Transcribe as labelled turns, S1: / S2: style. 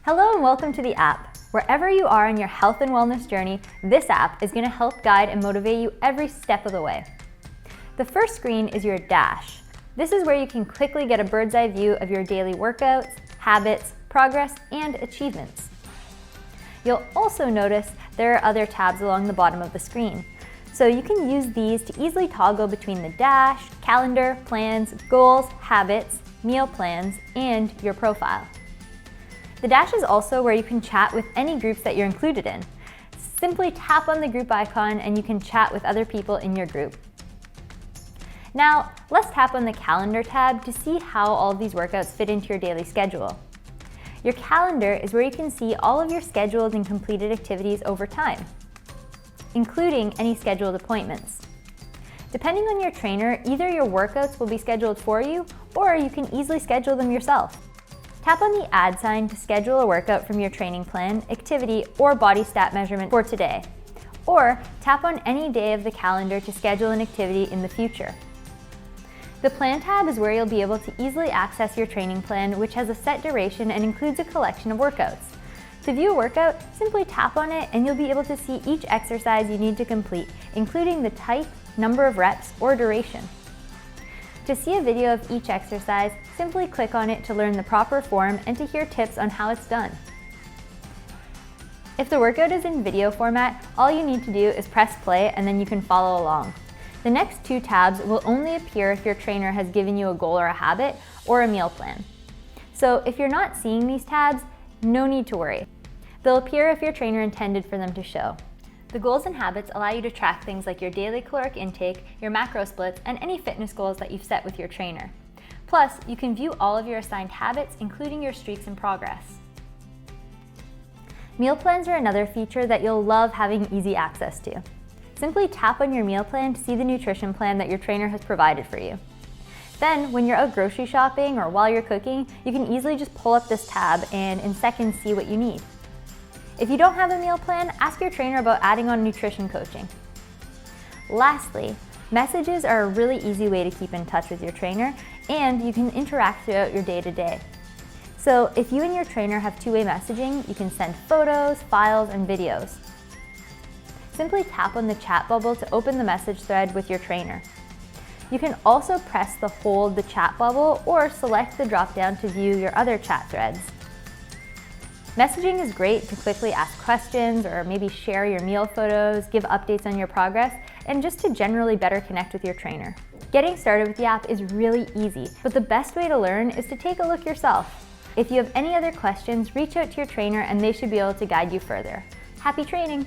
S1: Hello and welcome to the app. Wherever you are in your health and wellness journey, this app is going to help guide and motivate you every step of the way. The first screen is your dash. This is where you can quickly get a bird's eye view of your daily workouts, habits, progress, and achievements. You'll also notice there are other tabs along the bottom of the screen. So you can use these to easily toggle between the dash, calendar, plans, goals, habits, meal plans, and your profile. The dash is also where you can chat with any groups that you're included in. Simply tap on the group icon and you can chat with other people in your group. Now, let's tap on the calendar tab to see how all of these workouts fit into your daily schedule. Your calendar is where you can see all of your scheduled and completed activities over time, including any scheduled appointments. Depending on your trainer, either your workouts will be scheduled for you or you can easily schedule them yourself. Tap on the add sign to schedule a workout from your training plan, activity, or body stat measurement for today. Or tap on any day of the calendar to schedule an activity in the future. The Plan tab is where you'll be able to easily access your training plan, which has a set duration and includes a collection of workouts. To view a workout, simply tap on it and you'll be able to see each exercise you need to complete, including the type, number of reps, or duration. To see a video of each exercise, simply click on it to learn the proper form and to hear tips on how it's done. If the workout is in video format, all you need to do is press play and then you can follow along. The next two tabs will only appear if your trainer has given you a goal or a habit or a meal plan. So if you're not seeing these tabs, no need to worry. They'll appear if your trainer intended for them to show. The goals and habits allow you to track things like your daily caloric intake, your macro splits, and any fitness goals that you've set with your trainer. Plus, you can view all of your assigned habits, including your streaks and progress. Meal plans are another feature that you'll love having easy access to. Simply tap on your meal plan to see the nutrition plan that your trainer has provided for you. Then, when you're out grocery shopping or while you're cooking, you can easily just pull up this tab and in seconds see what you need. If you don't have a meal plan, ask your trainer about adding on nutrition coaching. Lastly, messages are a really easy way to keep in touch with your trainer, and you can interact throughout your day-to-day. So if you and your trainer have two-way messaging, you can send photos, files, and videos. Simply tap on the chat bubble to open the message thread with your trainer. You can also press the hold the chat bubble or select the drop-down to view your other chat threads. Messaging is great to quickly ask questions or maybe share your meal photos, give updates on your progress, and just to generally better connect with your trainer. Getting started with the app is really easy, but the best way to learn is to take a look yourself. If you have any other questions, reach out to your trainer and they should be able to guide you further. Happy training!